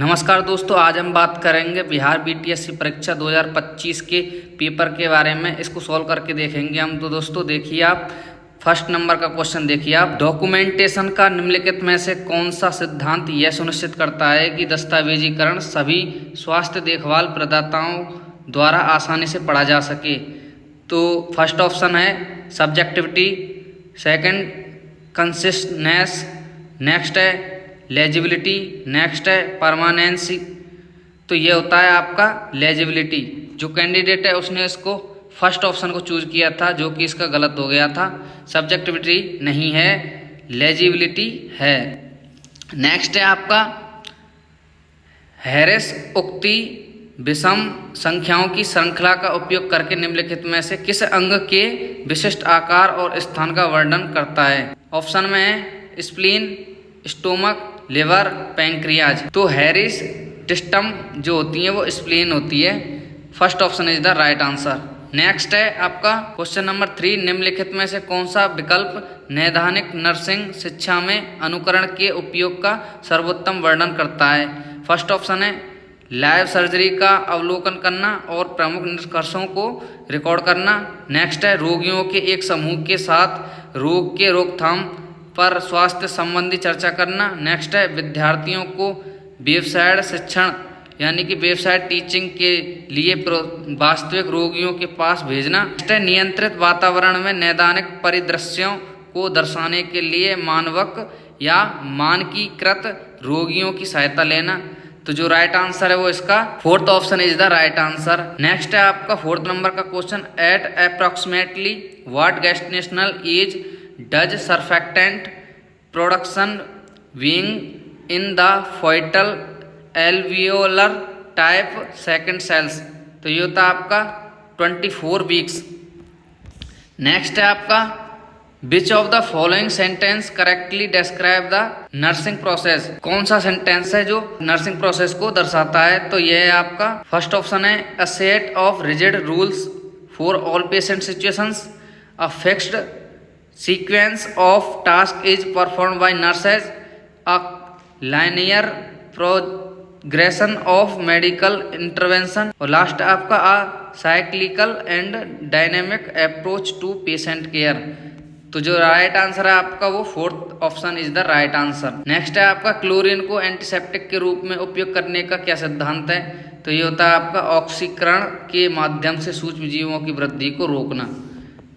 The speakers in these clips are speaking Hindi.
नमस्कार दोस्तों, आज हम बात करेंगे बिहार बीटीएससी परीक्षा 2025 के पेपर के बारे में। इसको सॉल्व करके देखेंगे हम। तो दोस्तों देखिए, आप फर्स्ट नंबर का क्वेश्चन देखिए। आप डॉक्यूमेंटेशन का निम्नलिखित में से कौन सा सिद्धांत यह सुनिश्चित करता है कि दस्तावेजीकरण सभी स्वास्थ्य देखभाल प्रदाताओं द्वारा आसानी से पढ़ा जा सके। तो फर्स्ट ऑप्शन है सब्जेक्टिविटी, सेकंड कंसिस्टेंस, नेक्स्ट है लेजिबिलिटी, नेक्स्ट है परमानेंसी। तो ये होता है आपका लेजिबिलिटी। जो कैंडिडेट है उसने इसको फर्स्ट ऑप्शन को चूज किया था, जो कि इसका गलत हो गया था। सब्जेक्टिविटी नहीं है, लेजिबिलिटी है। नेक्स्ट है आपका हैरिस उक्ति विषम संख्याओं की श्रृंखला का उपयोग करके निम्नलिखित में से किस अंग के विशिष्ट आकार और स्थान का वर्णन करता है। ऑप्शन में है स्प्लीन, स्टोमक, लिवर, पैंक्रियाज। तो हैरिस डिस्टम जो होती है वो स्प्लीन होती है। First option is the right answer. Next है आपका क्वेश्चन नंबर 3, निम्नलिखित में से कौन सा विकल्प नैदानिक नर्सिंग शिक्षा में अनुकरण के उपयोग का सर्वोत्तम वर्णन करता है। फर्स्ट ऑप्शन है लाइव सर्जरी का अवलोकन करना और प्रमुख निष्कर्षों को रिकॉर्ड करना। नेक्स्ट है रोगियों के एक समूह के साथ रोग के रोकथाम पर स्वास्थ्य संबंधी चर्चा करना। नेक्स्ट है विद्यार्थियों को वेबसाइट शिक्षण यानी कि वेबसाइट टीचिंग के लिए वास्तविक रोगियों के पास भेजना। नेक्स्ट है नियंत्रित वातावरण में नैदानिक परिदृश्यों को दर्शाने के लिए मानवक या मानकीकृत रोगियों की सहायता लेना। तो जो राइट आंसर है वो इसका fourth option is the right answer. Next है आपका फोर्थ नंबर का question, at approximately what gestational age does surfactant production विंग in the foetal alveolar type second cells. तो ये होता है आपका 24 वीक्स। नेक्स्ट है आपका which of the following sentence correctly describe the nursing process. कौन सा सेंटेंस है जो नर्सिंग प्रोसेस को दर्शाता है। तो यह है आपका फर्स्ट ऑप्शन है a set of rigid rules for all patient situations, a fixed sequence of task is performed by nurses, a linear progression of medical intervention, और लास्ट आपका a cyclical and dynamic approach to patient care। तो जो राइट आंसर है आपका वो fourth option is the right answer. Next है आपका क्लोरीन को एंटीसेप्टिक के रूप में उपयोग करने का क्या सिद्धांत है। तो ये होता है आपका ऑक्सीकरण के माध्यम से सूक्ष्म जीवों की वृद्धि को रोकना।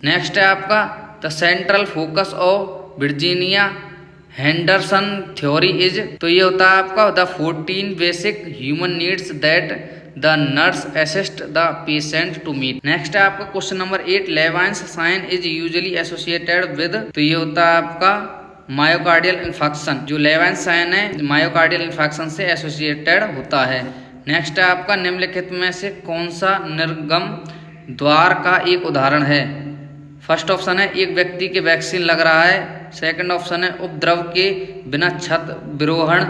नेक्स्ट है आपका the central focus of Virginia Henderson theory is. तो ये होता है आपका the 14 basic human needs that the nurse assist the patient to meet. Next है आपका question number 8, Levine's sign is usually associated with. तो ये होता है आपका मायोकार्डियल इन्फेक्शन। जो लेवाइन्स साइन है मायोकार्डियल इन्फेक्शन से एसोसिएटेड होता है। नेक्स्ट है आपका निम्नलिखित में से कौन सा निर्गम द्वार का एक उदाहरण है। फर्स्ट ऑप्शन है एक व्यक्ति के वैक्सीन लग रहा है। सेकंड ऑप्शन है उपद्रव के बिना छत विरोहण।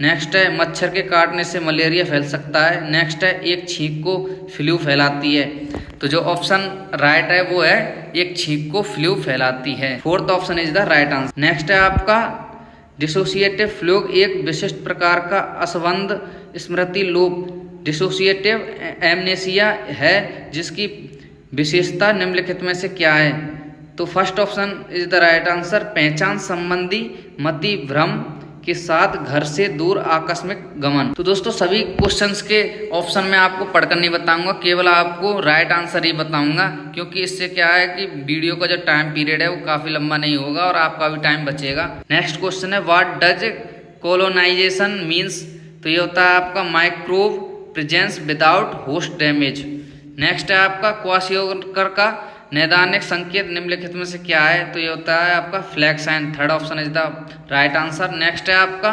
नेक्स्ट है मच्छर के काटने से मलेरिया फैल सकता है। नेक्स्ट है एक छींक को फ्लू फैलाती है। तो जो ऑप्शन राइट है वो है एक छींक को फ्लू फैलाती है। Fourth option is the right answer. Next है आपका डिसोसिएटिव फ्लूक एक विशिष्ट प्रकार का असंबद्ध स्मृति लोप डिसोसिएटिव एमनेसिया है, जिसकी विशेषता निम्नलिखित में से क्या है। तो first option is the right answer, पहचान संबंधी मति भ्रम के साथ घर से दूर आकस्मिक गमन। तो दोस्तों सभी क्वेश्चंस के ऑप्शन में आपको पढ़कर नहीं बताऊंगा, केवल आपको राइट आंसर ही बताऊंगा, क्योंकि इससे क्या है कि वीडियो का जो टाइम पीरियड है वो काफी लंबा नहीं होगा और आपका भी टाइम बचेगा। नेक्स्ट क्वेश्चन है व्हाट डज कोलोनाइजेशन मीन्स। तो ये होता है आपका microbe presence without host damage. Next है आपका क्वासियोकर का नैदानिक संकेत निम्नलिखित में से क्या है। तो ये होता है आपका flag sign. Third option is the right answer. Next है आपका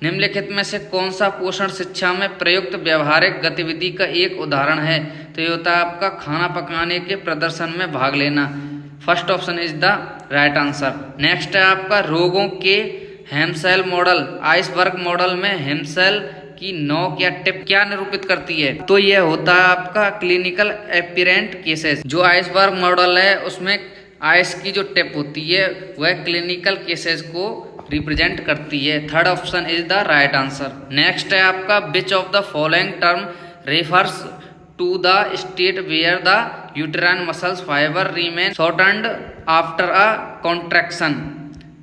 निम्नलिखित में से कौन सा पोषण शिक्षा में प्रयुक्त व्यवहारिक गतिविधि का एक उदाहरण है। तो ये होता है आपका खाना पकाने के प्रदर्शन में भाग लेना। First option is the right answer. Next है आपका रोगों के हेमसेल मॉडल, आइसबर्ग मॉडल में हेमसेल की नोक या टिप क्या निरूपित करती है। तो यह होता है आपका क्लिनिकल एपिरेंट केसेस। जो आइसबर्ग मॉडल है उसमें आइस की जो टिप होती है वह क्लिनिकल केसेस को रिप्रेजेंट करती है। Third option is the right answer. Next है आपका which of the following term refers to the state where the uterine muscles fibre remain shortened after a contraction.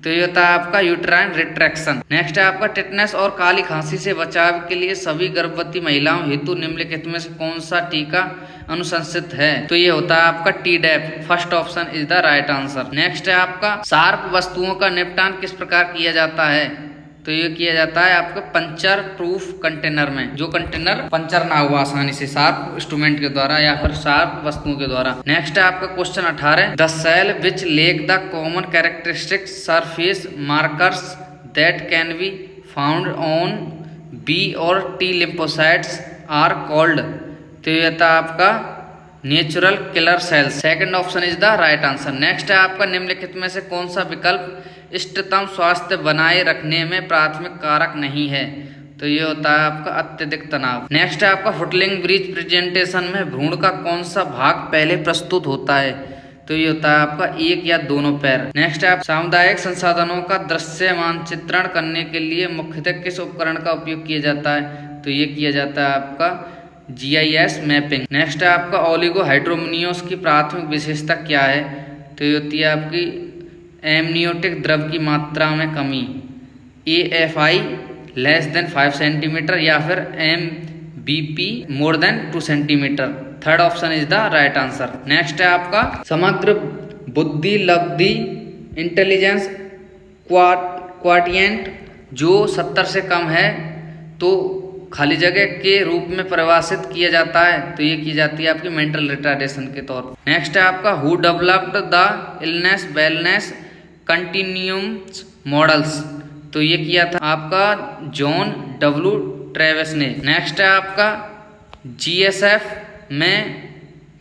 तो ये होता है आपका यूटेराइन रिट्रैक्शन। नेक्स्ट है आपका टिटनेस और काली खांसी से बचाव के लिए सभी गर्भवती महिलाओं हेतु निम्नलिखित में से कौन सा टीका अनुशंसित है? तो ये होता है आपका Tdap. First option is the right answer. Next है आपका शार्प वस्तुओं का निपटान किस प्रकार किया जाता है? तो ये किया जाता है आपके पंचर प्रूफ कंटेनर में, जो कंटेनर पंचर ना हुआ आसानी से, शार्प इंस्ट्रूमेंट के द्वारा या फिर शार्प वस्तुओं के द्वारा। नेक्स्ट है आपका question 18, the cell which lack the common characteristic surface markers that can be found on B और टी लिम्फोसाइट्स आर कॉल्ड। तो ये था आपका natural killer cells. Second option is the right answer. Next है आपका निम्नलिखित में से कौन सा विकल्प इष्टतम स्वास्थ्य बनाए रखने में प्राथमिक कारक नहीं है? तो ये होता है आपका अत्यधिक तनाव। नेक्स्ट है आपका फुटलिंग ब्रिज प्रेजेंटेशन में भ्रूण का कौन सा भाग पहले प्रस्तुत होता है? तो ये होता है आपका एक या दोनों पैर। नेक्स्ट है आप सामुदायिक संसाधनों का दृश्य मानचित्रण करने के लिए मुख्यतः किस उपकरण का उपयोग किया जाता है? तो ये किया जाता है आपका GIS मैपिंग। नेक्स्ट है आपका ओलिगो हाइड्रोमनियोस की प्राथमिक विशेषता क्या है? तो ये होती है आपकी एमनियोटिक द्रव की मात्रा में कमी, AFI लेस देन 5 सेंटीमीटर या फिर MBP more than 2 centimetre. Third option is the right answer. Next है आपका समग्र बुद्धि लब्धि इंटेलिजेंस क्वाटिएंट जो 70 से कम है तो खाली जगह के रूप में परिभाषित किया जाता है। तो ये की जाती है आपकी मेंटल रिटार्डेशन के तौर पर। नेक्स्ट है आपका who developed the illness wellness continuums models. तो ये किया था आपका जॉन W ट्रेविस ने। नेक्स्ट है आपका GSF में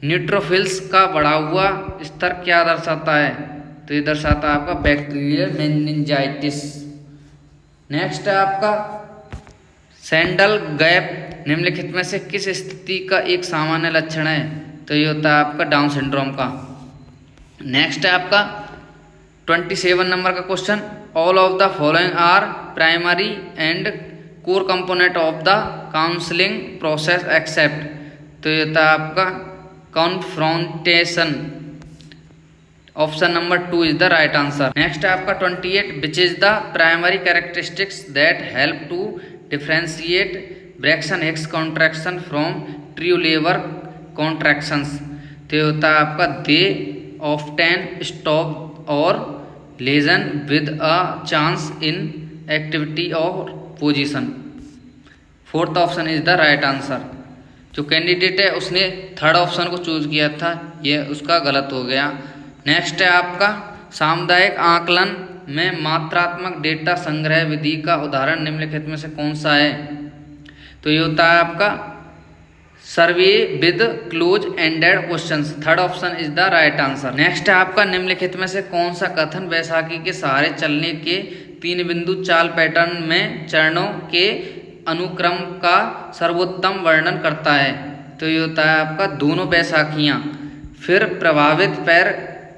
न्यूट्रोफिल्स का बढ़ा हुआ स्तर क्या दर्शाता है? तो ये दर्शाता है आपका बैक्टीरियल मेनिंजाइटिस। नेक्स्ट है आपका सैंडल गैप निम्नलिखित में से किस स्थिति का एक सामान्य लक्षण है? तो ये होता है आपका डाउन सिंड्रोम का। नेक्स्ट है आपका 27 नंबर का question, all of the following are primary and core component of the counselling process except. तो ये होता है आपका confrontation. Option number 2 is the right answer. Next है आपका 28, which is the primary characteristics that help to differentiate Braxton Hicks contraction from true labour contractions. तो ये होता है आपका दे ऑफ्टेन स्टॉप और lessen with a chance in activity और position. Fourth option is the right answer. जो कैंडिडेट है उसने थर्ड ऑप्शन को चूज किया था, ये उसका गलत हो गया। नेक्स्ट है आपका सामुदायिक आकलन में मात्रात्मक डेटा संग्रह विधि का उदाहरण निम्नलिखित में से कौन सा है? तो ये होता है आपका survey with close ended questions. Third option is the right answer. Next है आपका निम्नलिखित में से कौन सा कथन बैसाखी के सहारे चलने के 3 बिंदु चाल पैटर्न में चरणों के अनुक्रम का सर्वोत्तम वर्णन करता है? तो ये होता है आपका दोनों बैसाखियाँ, फिर प्रभावित पैर,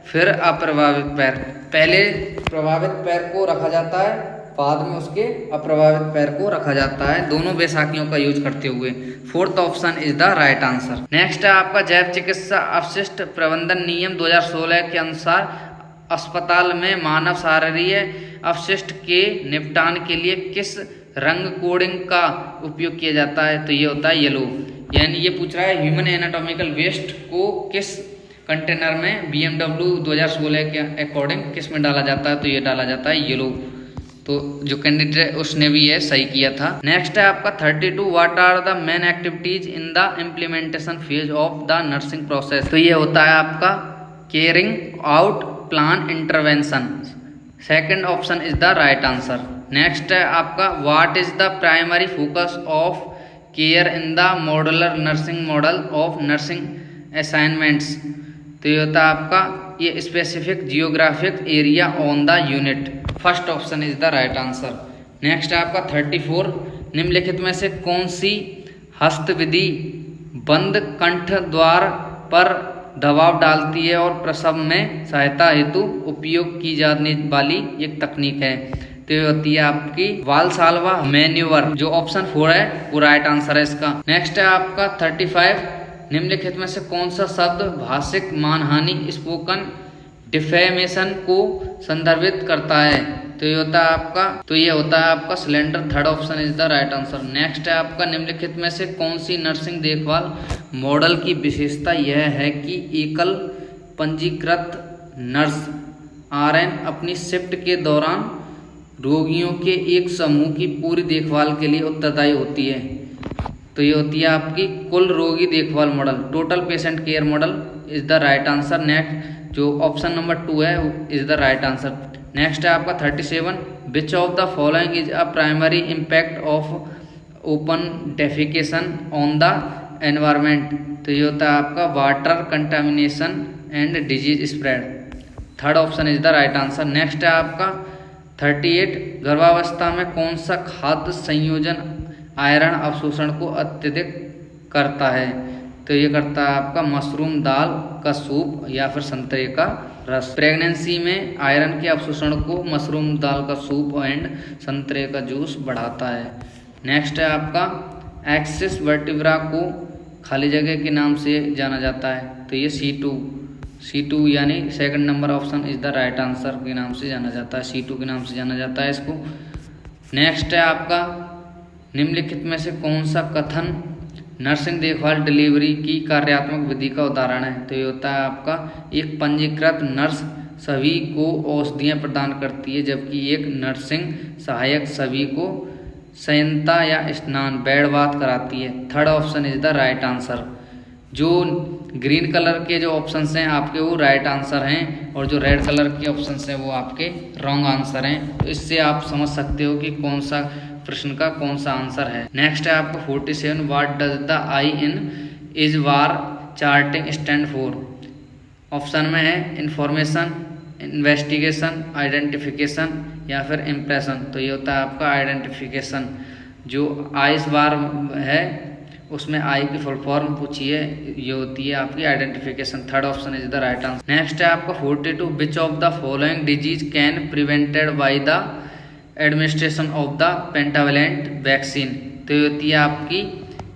फिर अप्रभावित पैर। पहले प्रभावित पैर को रखा जाता है, बाद में उसके अप्रभावित पैर को रखा जाता है, दोनों बैसाखियों का यूज करते हुए। Fourth option is the right answer. Next है आपका जैव चिकित्सा अपशिष्ट प्रबंधन नियम 2016 के अनुसार अस्पताल में मानव शारीरिक अपशिष्ट के निपटान के लिए किस रंग कोडिंग का उपयोग किया जाता है? तो ये होता है येलो। यानी ये पूछ रहा है ह्यूमन एनाटॉमिकल वेस्ट को किस कंटेनर में BMW 2016 के अकॉर्डिंग किस में डाला जाता है? तो ये डाला जाता है येलो। तो जो कैंडिडेट है उसने भी ये सही किया था। नेक्स्ट है आपका 32, what are the main activities in the implementation phase of the nursing process? तो ये होता है आपका carrying out plan intervention. Second option is the right answer. Next है आपका what is the primary focus of care in the modular nursing model of nursing assignments? तो ये होता है आपका ये specific geographic area on the unit. First option is the right answer. Next है आपका 34, निम्नलिखित में से कौन सी हस्तविधि बंद कंठ द्वार पर दबाव डालती है और प्रसव में सहायता हेतु उपयोग की जाने वाली एक तकनीक है? तो ये होती है आपकी वालसाल्वा मैन्यूवर, जो ऑप्शन 4 है वो राइट आंसर है इसका। नेक्स्ट है आपका 35, निम्नलिखित में से कौन सा शब्द भाषिक मानहानि स्पोकन डिफेमेशन को संदर्भित करता है? तो ये होता है आपका cylinder. Third option is the right answer. Next है आपका निम्नलिखित में से कौन सी नर्सिंग देखभाल मॉडल की विशेषता यह है कि एकल पंजीकृत नर्स आरएन अपनी शिफ्ट के दौरान रोगियों के एक समूह की पूरी देखभाल के लिए उत्तरदायी होती है? तो ये होती है आपकी कुल रोगी देखभाल model, total patient care model is the right answer. Next जो ऑप्शन नंबर 2 है is the right answer. Next है आपका 37, विच of the following is a primary impact of open defecation on the environment? तो ये होता है आपका water contamination and disease spread. Third option is the right answer. Next है आपका 38, गर्भावस्था में कौन सा खाद्य संयोजन आयरन अवशोषण को अत्यधिक करता है? तो ये करता है आपका मशरूम दाल का सूप या फिर संतरे का रस। प्रेगनेंसी में आयरन के अवशोषण को मशरूम दाल का सूप एंड संतरे का जूस बढ़ाता है। नेक्स्ट है आपका एक्सिस वर्टिब्रा को खाली जगह के नाम से जाना जाता है? तो ये C2 यानी second number option is the right answer के नाम से जाना जाता है, C2 के नाम से जाना जाता है इसको। नेक्स्ट है आपका निम्नलिखित में से कौन सा कथन नर्सिंग देखभाल डिलीवरी की कार्यात्मक विधि का उदाहरण है? तो ये होता है आपका एक पंजीकृत नर्स सभी को औषधियाँ प्रदान करती है, जबकि एक नर्सिंग सहायक सभी को शयनता या स्नान बेड बाथ कराती है। Third option is the right answer. जो ग्रीन कलर के जो ऑप्शंस हैं आपके वो राइट आंसर हैं और जो रेड कलर के ऑप्शंस हैं वो आपके रॉन्ग आंसर हैं। तो इससे आप समझ सकते हो कि कौन सा प्रश्न का कौन सा आंसर है। नेक्स्ट है आपका 47, what does the I in is war charting stand for? Option में है इंफॉर्मेशन, इन्वेस्टिगेशन, आइडेंटिफिकेशन या फिर इम्प्रेशन। तो ये होता है आपका आइडेंटिफिकेशन। जो आई बार है उसमें आई की फुल फॉर्म पूछी है, ये होती है आपकी identification. Third option is the right answer. Next है आपका 42, which of the following disease can prevented by the administration of the pentavalent vaccine? तो ये होती है आपकी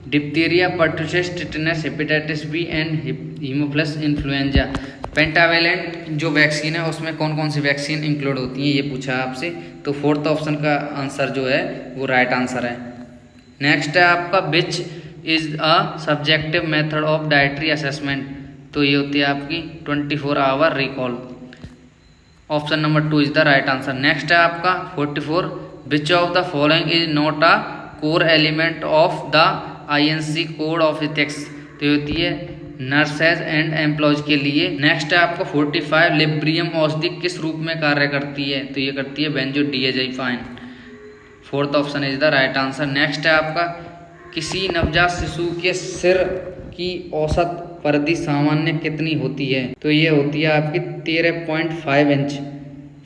diphtheria, pertussis, tetanus, hepatitis B and Haemophilus influenza. Pentavalent जो वैक्सीन है उसमें कौन कौन सी वैक्सीन इंक्लूड होती हैं ये पूछा है आपसे, तो फोर्थ ऑप्शन का आंसर जो है वो राइट आंसर है। नेक्स्ट है आपका which is a subjective method of dietary assessment? तो ये होती है आपकी 24 hour recall. Option number 2 is the right answer. Next है आपका 44, which of the following is not a core element of the INC code of ethics? तो ये होती है नर्सेज एंड एम्प्लॉयज के लिए। नेक्स्ट है आपका 45, लिब्रियम औषधि किस रूप में कार्य करती है? तो ये करती है benzodiazepine. Fourth option is the right answer. Next है आपका किसी नवजात शिशु के सिर की औसत परिधि सामान्य कितनी होती है? तो ये होती है आपकी 13.5 inch.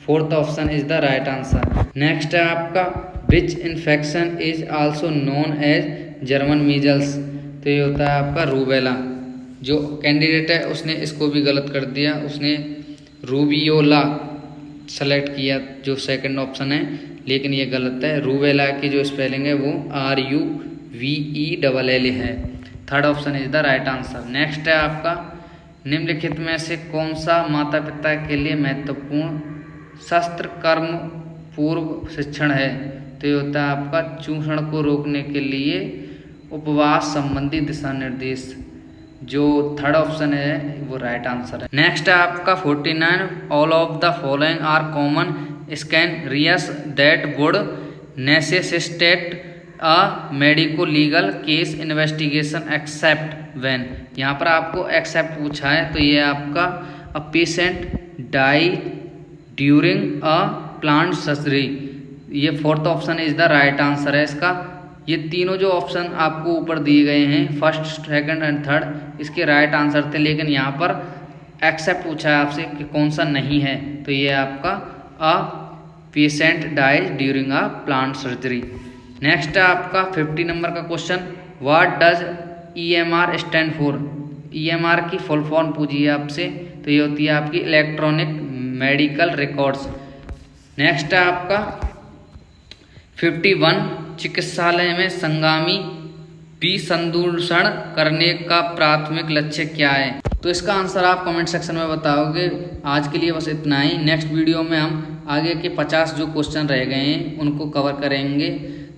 Fourth option is the right answer. Next है आपका which infection is also known as German measles? तो ये होता है आपका रूबेला। जो कैंडिडेट है उसने इसको भी गलत कर दिया, उसने रूबियोला सेलेक्ट किया जो सेकंड ऑप्शन है, लेकिन ये गलत है। रूबेला की जो स्पेलिंग है वो RUVELL है। Third option is the right answer. Next है आपका निम्नलिखित में से कौन सा माता पिता के लिए महत्वपूर्ण शस्त्र कर्म पूर्व शिक्षण है? तो ये होता है आपका चूषण को रोकने के लिए उपवास संबंधी दिशा निर्देश। जो थर्ड ऑप्शन है वो राइट आंसर है। नेक्स्ट है आपका 49, all of the following are common scenarios that would necessitate a medico legal case investigation except when? यहाँ पर आपको एक्सेप्ट पूछा है, तो ये आपका a patient die during a plant surgery. ये fourth option is the right answer है इसका। ये तीनों जो ऑप्शन आपको ऊपर दिए गए हैं फर्स्ट, सेकंड एंड थर्ड, इसके राइट आंसर थे, लेकिन यहाँ पर एक्सेप्ट पूछा है आपसे कि कौन सा नहीं है, तो ये आपका a patient dies during a plant surgery. Next है आपका 50 नंबर का question, what does EMR stand for? EMR की फुल फॉर्म पूछी है आपसे, तो ये होती है आपकी इलेक्ट्रॉनिक मेडिकल रिकॉर्ड्स। नेक्स्ट है आपका 51 चिकित्सालय में संगामी विसंदूषण करने का प्राथमिक लक्ष्य क्या है। तो इसका आंसर आप कमेंट सेक्शन में बताओगे। आज के लिए बस इतना ही। नेक्स्ट वीडियो में हम आगे के 50 जो क्वेश्चन रह गए हैं उनको कवर करेंगे।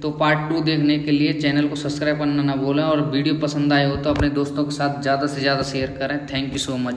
तो पार्ट 2 देखने के लिए चैनल को सब्सक्राइब करना ना भूलें और वीडियो पसंद आए हो तो अपने दोस्तों के साथ ज़्यादा से ज़्यादा शेयर करें। Thank you so much.